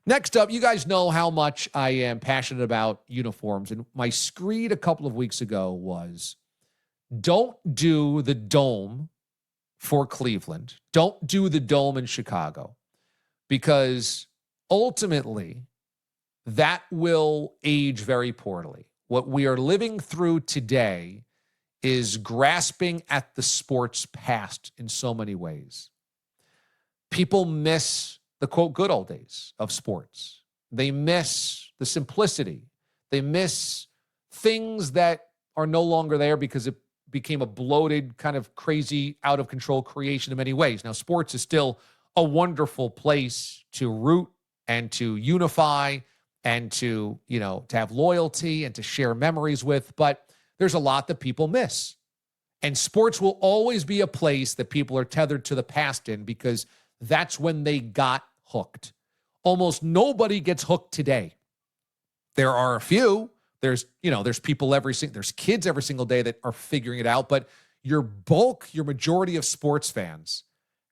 Next up, you guys know how much I am passionate about uniforms. And my screed a couple of weeks ago was don't do the dome for Cleveland. Don't do the dome in Chicago, because ultimately that will age very poorly. What we are living through today is grasping at the sport's past in so many ways. People miss the, quote, good old days of sports. They miss the simplicity. They miss things that are no longer there because it became a bloated, kind of crazy, out of control creation in many ways. Now, sports is still a wonderful place to root and to unify and to have loyalty and to share memories with, but there's a lot that people miss. And sports will always be a place that people are tethered to the past in, because that's when they got hooked. Almost nobody gets hooked today. There are a few. There's people there's kids every single day that are figuring it out, but your majority of sports fans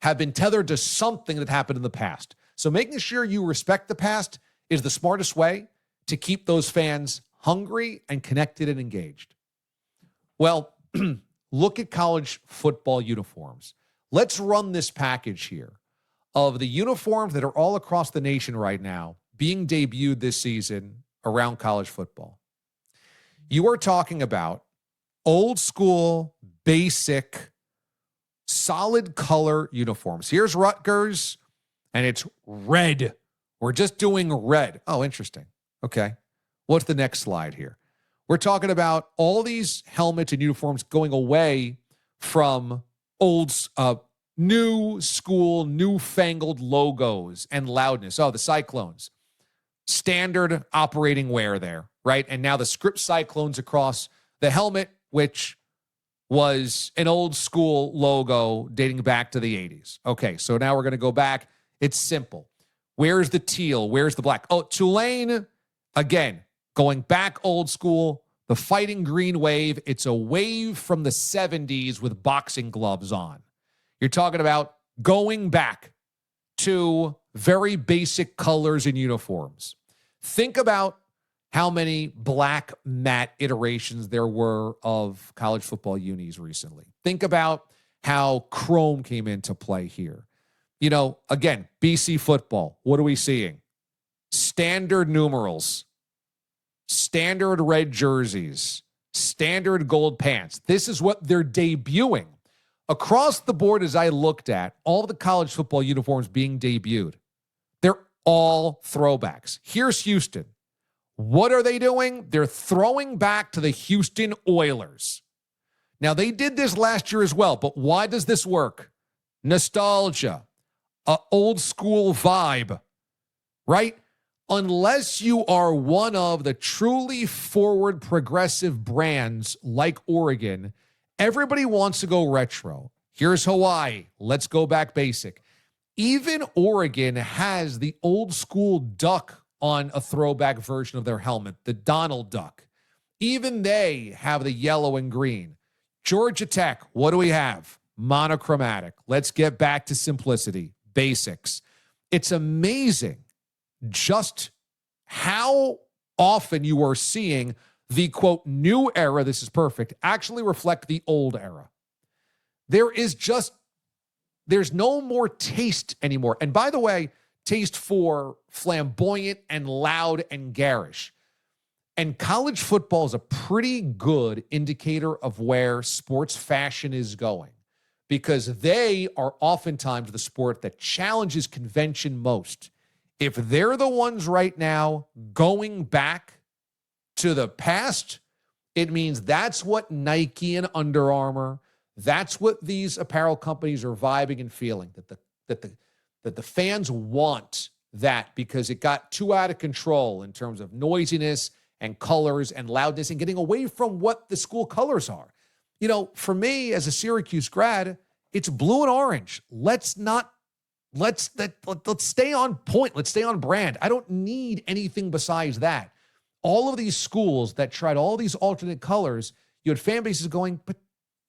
have been tethered to something that happened in the past. So making sure you respect the past is the smartest way to keep those fans hungry and connected and engaged. Well, look at college football uniforms. Let's run this package here of the uniforms that are all across the nation right now being debuted this season around college football. You are talking about old school, basic, solid color uniforms. Here's Rutgers, and it's red. We're just doing red. Oh, interesting. Okay. What's the next slide here? We're talking about all these helmets and uniforms going away from new school, newfangled logos and loudness. Oh, the Cyclones. Standard operating wear there, right? And now the script Cyclones across the helmet, which was an old school logo dating back to the 80s. Okay, so now we're going to go back. It's simple. Where's the teal? Where's the black? Oh, Tulane, again, going back old school, the Fighting Green wave. It's a wave from the 70s with boxing gloves on. You're talking about going back to very basic colors and uniforms. Think about how many black matte iterations there were of college football unis recently. Think about how chrome came into play here. Again, BC football, what are we seeing? Standard numerals, standard red jerseys, standard gold pants. This is what they're debuting. Across the board, as I looked at all the college football uniforms being debuted, they're all throwbacks. Here's Houston. What are they doing? They're throwing back to the Houston Oilers. Now, they did this last year as well, but why does this work? Nostalgia, an old school vibe, right? Unless you are one of the truly forward progressive brands like Oregon, everybody wants to go retro. Here's Hawaii. Let's go back basic. Even Oregon has the old school duck on a throwback version of their helmet, the Donald Duck. Even they have the yellow and green. Georgia Tech, what do we have? Monochromatic. Let's get back to simplicity, basics. It's amazing just how often you are seeing the, quote, new era, this is perfect, actually reflect the old era. There's no more taste anymore. And by the way, taste for flamboyant and loud and garish. And college football is a pretty good indicator of where sports fashion is going, because they are oftentimes the sport that challenges convention most. If they're the ones right now going back to the past, it means that's what Nike and Under Armour, that's what these apparel companies are vibing and feeling, that the fans want that, because it got too out of control in terms of noisiness and colors and loudness and getting away from what the school colors are. For me as a Syracuse grad, it's blue and orange. Let's stay on point. Let's stay on brand. I don't need anything besides that. All of these schools that tried all these alternate colors, you had fan bases going, but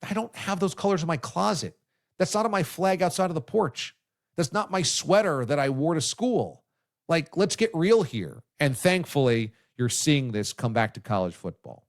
I don't have those colors in my closet. That's not on my flag outside of the porch. That's not my sweater that I wore to school. Like, let's get real here. And thankfully, you're seeing this come back to college football.